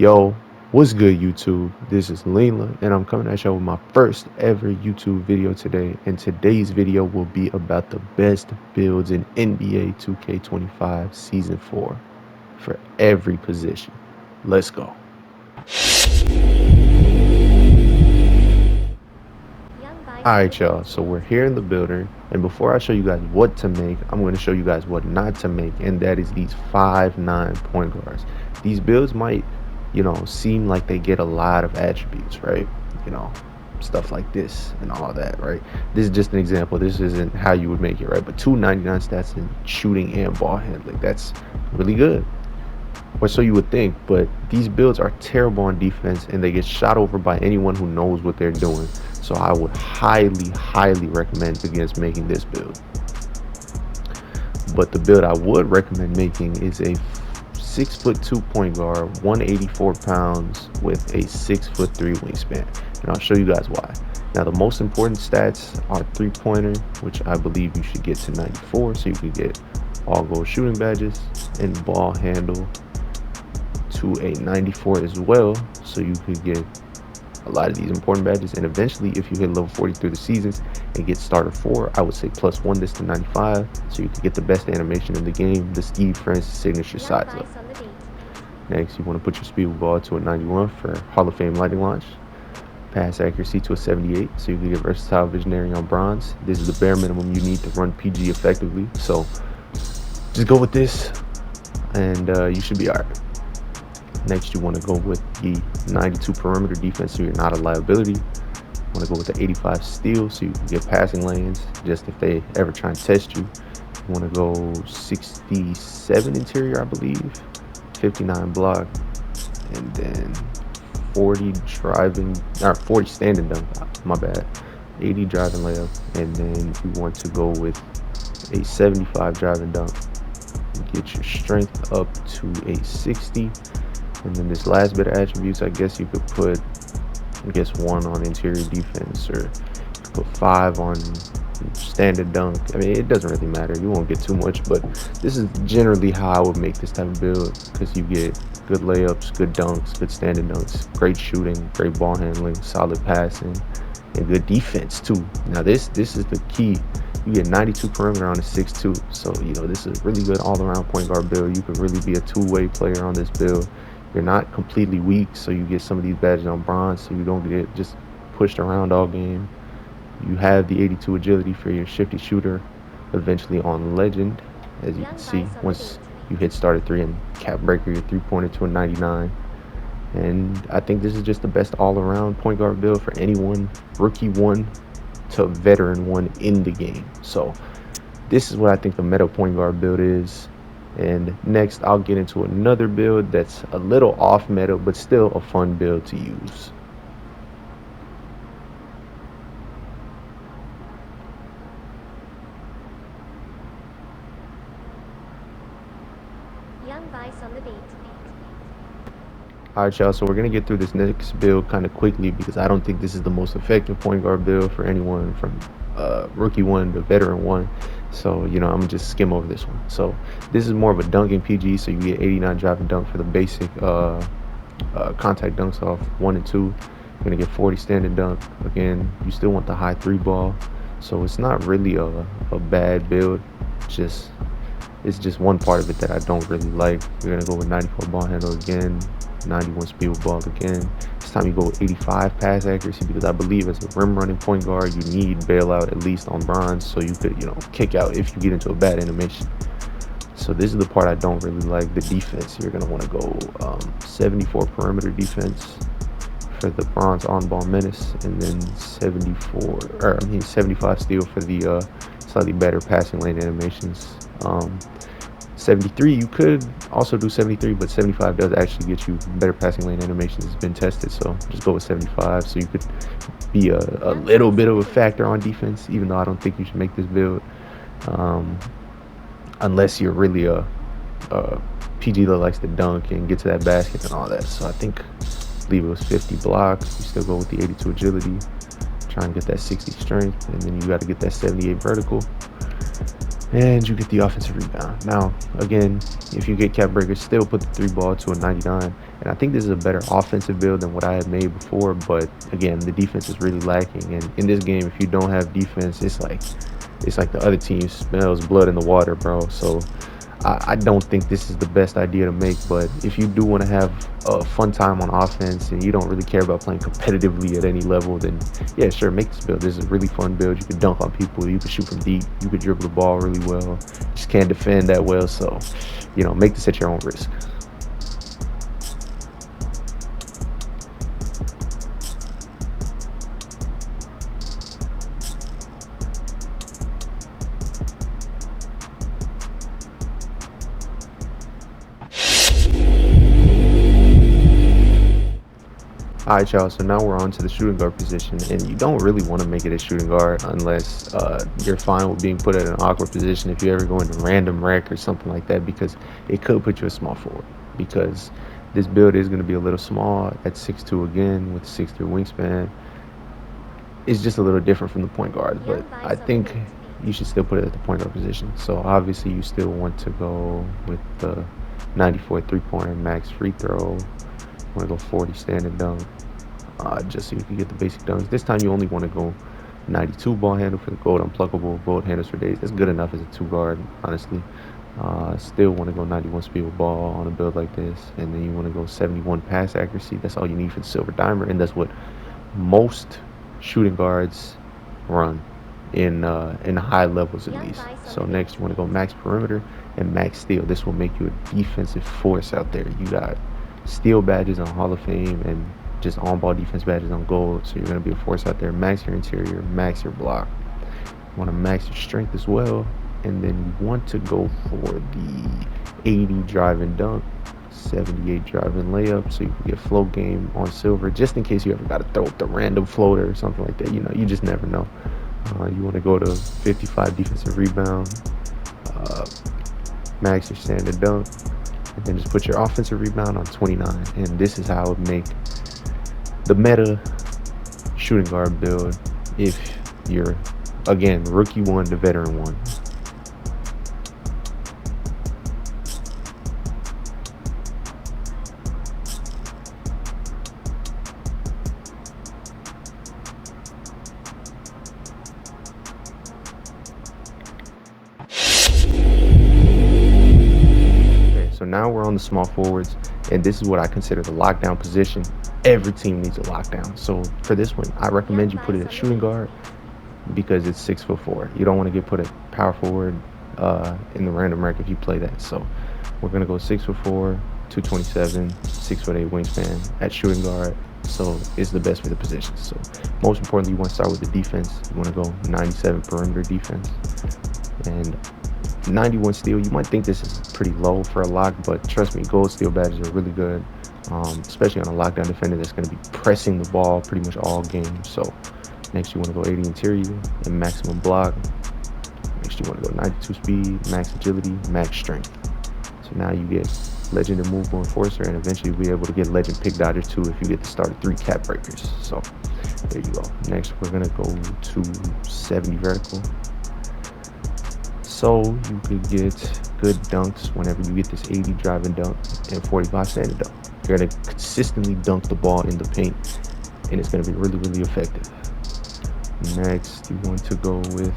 Yo, what's good, YouTube? This is Leela, and I'm coming at y'all with my first ever YouTube video today. And today's video will be about the best builds in NBA 2K25 Season 4 for every position. Let's go. Alright, y'all, so we're here in the building, and before I show you guys what to make, I'm going to show you guys what not to make, and that is these 5'9" point guards. These builds might, seem like they get a lot of attributes, right? You know, stuff like this and all that, right? This is just an example. This isn't how you would make it, right? But 299 stats in shooting and ball handling, that's really good. Or so you would think, but these builds are terrible on defense and they get shot over by anyone who knows what they're doing. So I would highly recommend against making this build. But the build I would recommend making is a 6'2" point guard, 184 pounds with a 6'3" wingspan. And I'll show you guys why. Now the most important stats are 3-pointer, which I believe you should get to 94, so you can get all gold shooting badges, and ball handle to a 94 as well, so you could get a lot of these important badges. And eventually, if you hit level 40 through the seasons and get starter 4, I would say +1 this to 95, so you could get the best animation in the game, the Steve Francis signature size up. Next, you want to put your speed ball to a 91 for Hall of Fame lightning launch, pass accuracy to a 78, so you can get versatile visionary on bronze. This is the bare minimum you need to run PG effectively, so just go with this and you should be all right. Next, you want to go with the 92 perimeter defense, so you're not a liability. You want to go with the 85 steal, so you can get passing lanes just if they ever try and test you. You want to go 67 interior, I believe, 59 block, and then 40 standing dunk, my bad, 80 driving layup, and then you want to go with a 75 driving dunk. Get your strength up to a 60. And then this last bit of attributes, I guess you could put, 1 on interior defense, or put 5 on standard dunk. I mean, it doesn't really matter. You won't get too much, but this is generally how I would make this type of build, because you get good layups, good dunks, good standard dunks, great shooting, great ball handling, solid passing, and good defense too. Now this is the key. You get 92 perimeter on a 6'2", so this is a really good all-around point guard build. You could really be a two-way player on this build. You're not completely weak, so you get some of these badges on bronze, so you don't get just pushed around all game. You have the 82 agility for your shifty shooter, eventually on legend, as you can see. Once you hit starter 3 and cap breaker your 3-pointer to a 99. And I think this is just the best all-around point guard build for anyone, rookie 1 to veteran 1 in the game. So this is what I think the meta point guard build is. And next, I'll get into another build that's a little off meta, but still a fun build to use. Alright, y'all, so we're going to get through this next build kind of quickly, because I don't think this is the most effective point guard build for anyone from rookie 1 to veteran 1. So, I'm going to just skim over this one. So, this is more of a dunking PG, so you get 89 driving dunk for the basic contact dunks off 1 and 2. You're going to get 40 standing dunk. Again, you still want the high 3 ball. So, it's not really a bad build. It's just one part of it that I don't really like. You're going to go with 94 ball handle again, 91 speed with ball again. This time you go with 85 pass accuracy, because I believe as a rim running point guard, you need bailout at least on bronze, so you could, kick out if you get into a bad animation. So this is the part I don't really like. The defense, you're going to want to go 74 perimeter defense for the bronze on ball menace, and then 75 steal for the slightly better passing lane animations. 73, you could also do 73, but 75 does actually get you better passing lane animations. It's been tested, so just go with 75, so you could be a little bit of a factor on defense, even though I don't think you should make this build unless you're really a PG that likes to dunk and get to that basket and all that. So I believe it was 50 block. You still go with the 82 agility, try and get that 60 strength, and then you got to get that 78 vertical. and you get the offensive rebound. Now, again, if you get cap breakers, still put the three ball to a 99. And I think this is a better offensive build than what I had made before. But again, the defense is really lacking. And in this game, if you don't have defense, it's like the other team smells blood in the water, bro. So I don't think this is the best idea to make. But if you do want to have a fun time on offense and you don't really care about playing competitively at any level, then yeah, sure, make this build. This is a really fun build. You can dunk on people. You can shoot from deep. You can dribble the ball really well. Just can't defend that well. So, make this at your own risk. All right, y'all. So now we're on to the shooting guard position, and you don't really want to make it a shooting guard unless you're fine with being put in an awkward position. If you ever go into random rec or something like that, because it could put you a small forward. Because this build is going to be a little small at 6'2" again with 6'3" wingspan. It's just a little different from the point guard, but I think you should still put it at the point guard position. So obviously, you still want to go with the 94 three-pointer max free throw. You want to go 40 standing dunk, just so you can get the basic dunks. This time you only want to go 92 ball handle for the gold unpluckable, gold handles for days. That's good enough as a two guard, honestly. Still want to go 91 speed with ball on a build like this, and then you want to go 71 pass accuracy. That's all you need for the silver dimer, and that's what most shooting guards run in high levels at least. So next you want to go max perimeter and max steal. This will make you a defensive force out there. You got steal badges on Hall of Fame and just on-ball defense badges on gold. So you're going to be a force out there. Max your interior, max your block. You want to max your strength as well. And then you want to go for the 80 drive and dunk, 78 drive and layup, so you can get float game on silver, just in case you ever got to throw up the random floater or something like that. You just never know. You want to go to 55 defensive rebound, max your standard dunk, and then just put your offensive rebound on 29. And this is how I would make the meta shooting guard build if you're, again, rookie one to veteran one. So now we're on the small forwards, and this is what I consider the lockdown position. Every team needs a lockdown. So for this one, I recommend you put it at shooting guard because it's 6'4". You don't want to get put at power forward in the random rec if you play that. So we're gonna go 6'4", 227, 6'8" wingspan at shooting guard. So it's the best for the position. So most importantly, you want to start with the defense. You want to go 97 perimeter defense and 91 steal. You might think this is pretty low for a lock, but trust me, gold steal badges are really good, especially on a lockdown defender that's going to be pressing the ball pretty much all game. So next you want to go 80 interior and maximum block. Next you want to go 92 speed, max agility, max strength. So now you get legend and movable enforcer, and eventually you'll be able to get legend pick dodger too if you get to start 3 cap breakers. So there you go. Next we're going to go to 70 vertical. So you could get good dunks whenever you get this 80 drive and dunk and 45 standing dunk. You're going to consistently dunk the ball in the paint, and it's going to be really, really effective. Next, you want to go with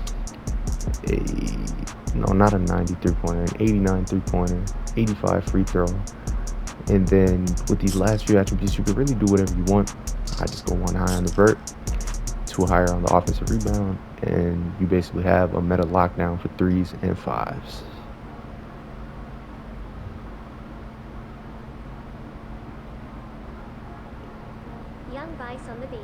not a 90 three-pointer, an 89 three-pointer, 85 free throw. And then with these last few attributes, you can really do whatever you want. I just go 1 high on the vert, 2 higher on the offensive rebound, and you basically have a meta lockdown for 3s and 5s. Young Vice on the beat.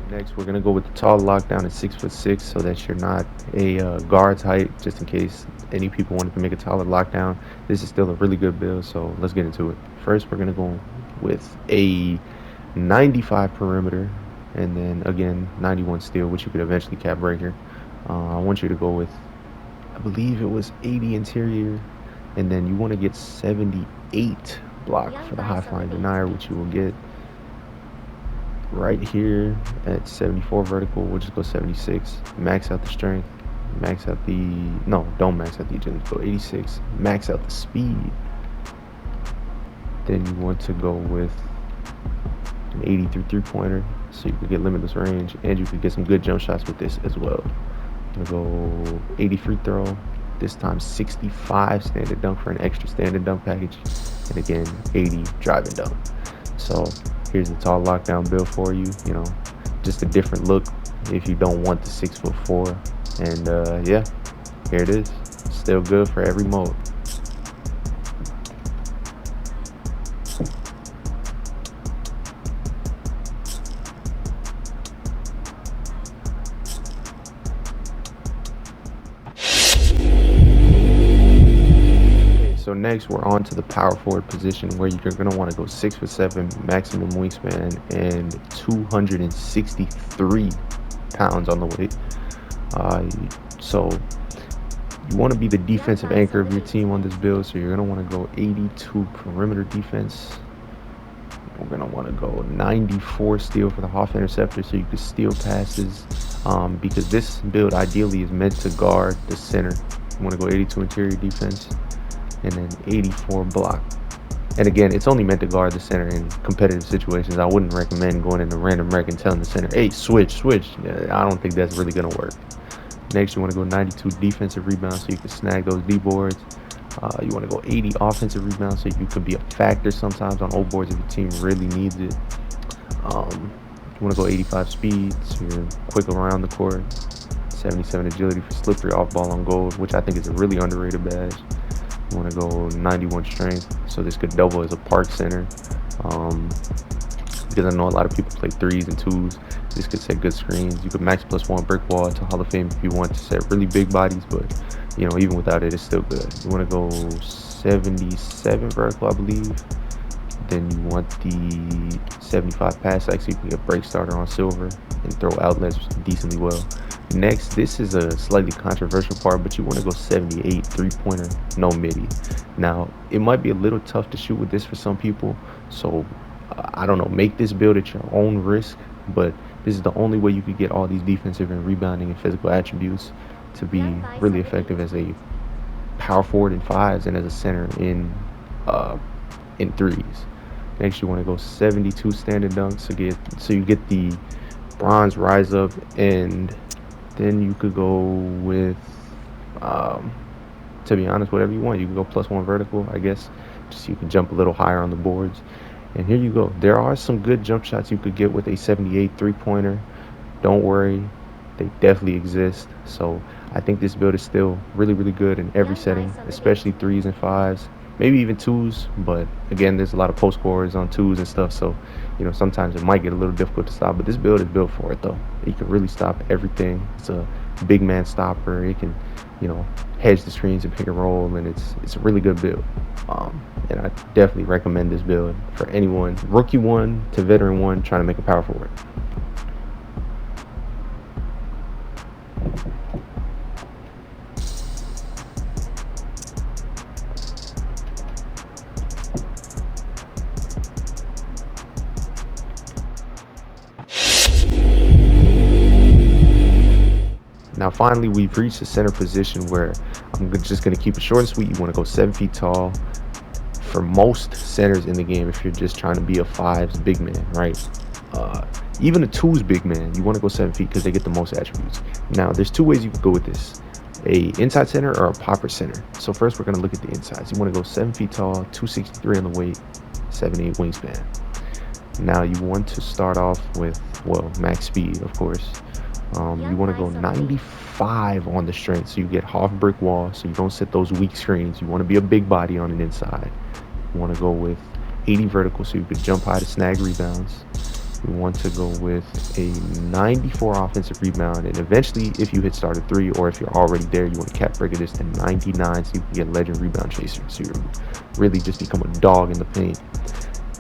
Next, we're going to go with the tall lockdown at 6'6", so that you're not a guard's height, just in case any people wanted to make a taller lockdown. This is still a really good build, so let's get into it. First, we're going to go with a 95 perimeter, and then again 91 steal, which you could eventually cap breaker. I want you to go with, I believe it was 80 interior, and then you want to get 78 block for the high flying denier, which you will get. right here at 74 vertical, we'll just go 76. Max out the strength. Max out the, no, don't max out the agility. Go 86. Max out the speed. Then you want to go with an 83 three-pointer, so you could get limitless range, and you could get some good jump shots with this as well. I'm gonna go 80 free throw. This time 65 standard dunk for an extra standard dunk package, and again 80 drive and dunk. So here's the tall lockdown build for you. You know, just a different look if you don't want the 6'4", and yeah, here it is. Still good for every mode. So next we're on to the power forward position, where you're going to want to go 6'7", maximum wingspan, and 263 pounds on the weight. So you want to be the defensive anchor of your team on this build, so you're going to want to go 82 perimeter defense. We're going to want to go 94 steal for the half interceptor, so you can steal passes, because this build ideally is meant to guard the center. You want to go 82 interior defense, and then 84 block. And again, it's only meant to guard the center in competitive situations. I wouldn't recommend going into random rec and telling the center, hey, switch. I don't think that's really going to work. Next, you want to go 92 defensive rebounds, so you can snag those D boards. You want to go 80 offensive rebounds, so you can be a factor sometimes on O boards if your team really needs it. You want to go 85 speed, so you're quick around the court. 77 agility for slippery off ball on gold, which I think is a really underrated badge. You want to go 91 strength, so this could double as a park center, because I know a lot of people play 3s and 2s. This could set good screens. You could max +1 brick wall to Hall of Fame if you want to set really big bodies, but you know, even without it, it's still good. You want to go 77 vertical, I believe. Then you want the 75 pass act, so you can get break starter on silver and throw outlets decently well. Next, this is a slightly controversial part, but you want to go 78 three-pointer, no midi. Now, it might be a little tough to shoot with this for some people, so I don't know, make this build at your own risk, but this is the only way you could get all these defensive and rebounding and physical attributes to be really effective as a power forward in 5s and as a center in 3s. Next, you want to go 72 standard dunks, so you get the bronze rise up, and then you could go with, to be honest, whatever you want. You can go +1 vertical, I guess, just so you can jump a little higher on the boards. And here you go. There are some good jump shots you could get with a 78 three-pointer. Don't worry, they definitely exist. So I think this build is still really, really good in every setting, especially 3s and 5s, maybe even 2s. But again, there's a lot of post scores on 2s and stuff, so you know, sometimes it might get a little difficult to stop. But this build is built for it, though. It can really stop everything. It's a big man stopper. It can, you know, hedge the screens and pick and roll, and it's a really good build. And I definitely recommend this build for anyone, rookie 1 to veteran 1, trying to make a power forward. Now, finally, we've reached the center position, where I'm just going to keep it short and sweet. You want to go 7 feet tall. For most centers in the game, if you're just trying to be a 5s big man, right? Even a 2s big man, you want to go 7 feet because they get the most attributes. Now, there's 2 ways you can go with this: a inside center or a popper center. So first, we're going to look at the insides. You want to go 7 feet tall, 263 on the weight, 78 wingspan. Now, you want to start off with, well, max speed, of course. You want to go 95 on the strength, so you get half brick wall, so you don't set those weak screens. You want to be a big body on an inside. You want to go with 80 vertical, so you could jump high to snag rebounds. You want to go with a 94 offensive rebound, and eventually, if you hit starter 3, or if you're already there, you want to cap breaker this to 99, so you can get legend rebound chaser, so you really just become a dog in the paint.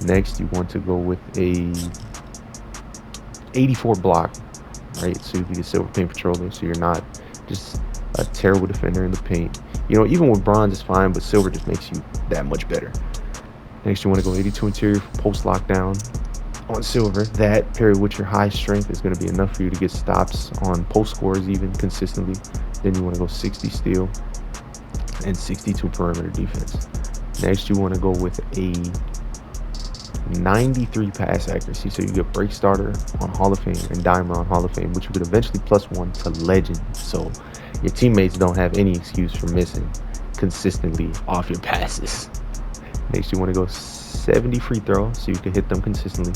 Next, you want to go with a 84 block, right? So you can get silver paint patroller, so you're not just a terrible defender in the paint. You know, even with bronze is fine, but silver just makes you that much better. Next, you want to go 82 interior for post lockdown. on silver. That paired with your high strength is going to be enough for you to get stops on post scores even consistently. Then you want to go 60 steal and 62 perimeter defense. Next, you want to go with a 93 pass accuracy. So you get break starter on Hall of Fame and dimer on Hall of Fame, which you could eventually plus one to legend. So your teammates don't have any excuse for missing consistently off your passes. Next, you want to go 70 free throw so you can hit them consistently.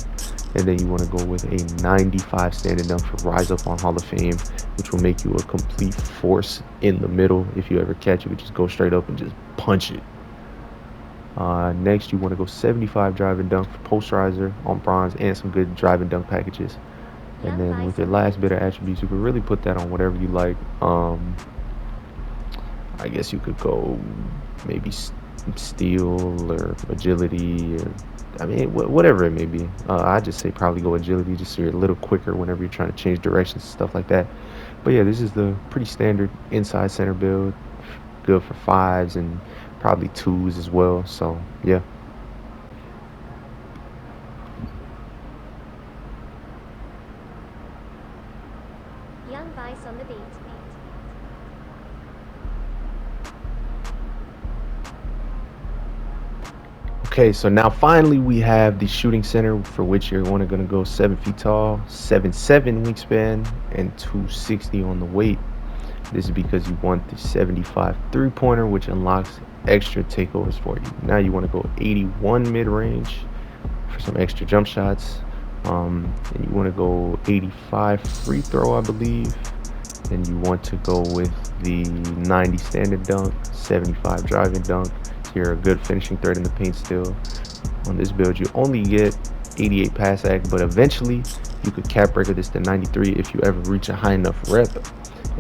And then you want to go with a 95 standing dunk for rise up on Hall of Fame, which will make you a complete force in the middle. If you ever catch it, you just go straight up and just punch it. Next, you want to go 75 drive and dunk for posterizer on bronze and some good drive and dunk packages. And then with your last bit of attributes, you can really put that on whatever you like. I guess you could go maybe steal or agility, or I mean whatever it may be. I just say probably go agility, just so you're a little quicker whenever you're trying to change directions and stuff like that. But yeah, this is the pretty standard inside center build, good for fives and probably twos as well. So yeah. Young Vice on the beat. Okay, so now finally we have the shooting center, for which you're going to go 7 feet tall, 7'7" wingspan, and 260 on the weight. This is because you want the 75 three-pointer, which unlocks extra takeovers for you. Now you want to go 81 mid-range for some extra jump shots. And you want to go 85 free throw, I believe. Then you want to go with the 90 standard dunk, 75 driving dunk. So you're a good finishing threat in the paint still. On this build, you only get 88 pass act, but eventually you could cap breaker this to 93 if you ever reach a high enough rep,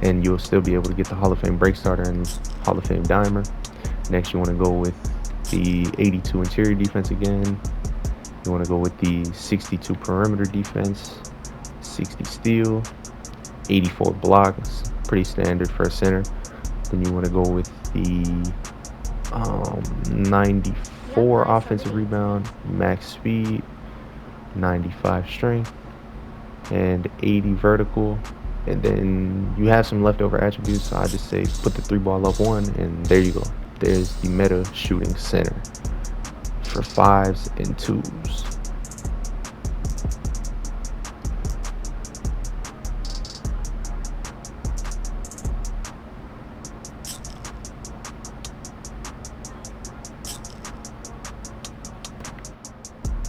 and you'll still be able to get the Hall of Fame break starter and Hall of Fame dimer. Next, you want to go with the 82 interior defense again. You want to go with the 62 perimeter defense, 60 steal, 84 blocks, pretty standard for a center. Then you want to go with the 94 offensive rebound, max speed, 95 strength, and 80 vertical. And then you have some leftover attributes, so I just say put the 3-ball up one, and there you go. There's the meta shooting center for fives and twos.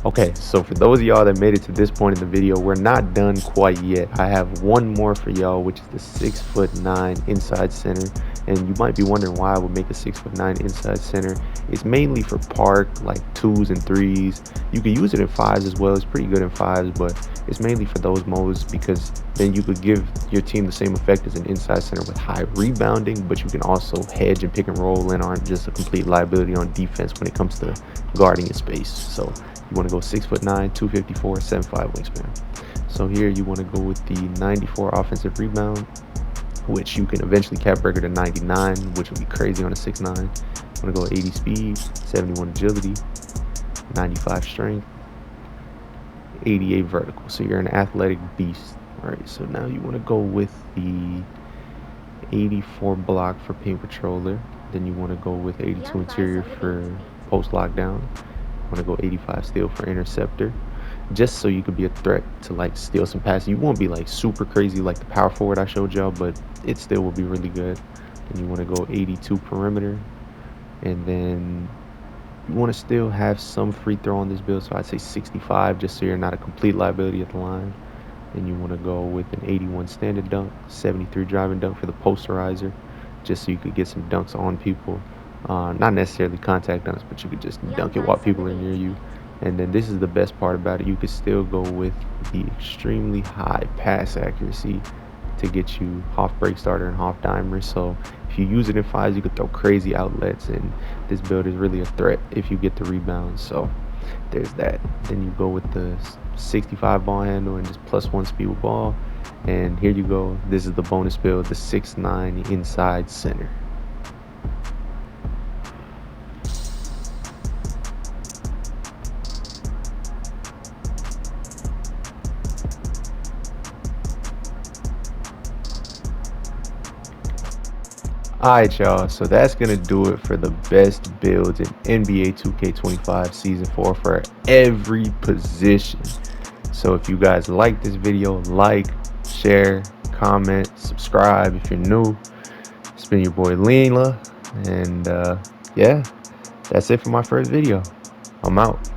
Okay, so for those of y'all that made it to this point in the video, we're not done quite yet. I have one more for y'all, which is the 6'9" inside center. And you might be wondering why I would make a 6'9" inside center. It's mainly for park, like twos and threes. You can use it in fives as well. It's pretty good in fives, but it's mainly for those modes, because then you could give your team the same effect as an inside center with high rebounding, but you can also hedge and pick and roll and aren't just a complete liability on defense when it comes to guarding in space. So you want to go 6'9", 254, 7'5" wingspan. So here you want to go with the 94 offensive rebound, which you can eventually cap breaker to 99, which would be crazy on a 6'9". You want to go 80 speed, 71 agility, 95 strength, 88 vertical. So you're an athletic beast. All right, so now you want to go with the 84 block for paint patroller. Then you want to go with 82 interior for post lockdown. Want to go 85 steal for interceptor, just so you could be a threat to like steal some passes. You won't be like super crazy like the power forward I showed y'all, but it still will be really good. And you want to go 82 perimeter, and then you want to still have some free throw on this build, so I'd say 65, just so you're not a complete liability at the line. And you want to go with an 81 standard dunk, 73 driving dunk for the posterizer, just so you could get some dunks on people. Not necessarily contact dunks, but you could just dunk it while people are near you. And then this is the best part about it. You could still go with the extremely high pass accuracy to get you half break starter and half dimer. So if you use it in fives, you could throw crazy outlets, and this build is really a threat if you get the rebounds. So there's that. Then you go with the 65 ball handle and just +1 speed with ball. And here you go. This is the bonus build, the 6'9" inside center. Alright, y'all, so that's gonna do it for the best builds in NBA 2K25 Season 4 for every position. So if you guys like this video, like, share, comment, subscribe if you're new. It's been your boy Leela, and yeah, that's it for my first video. I'm out.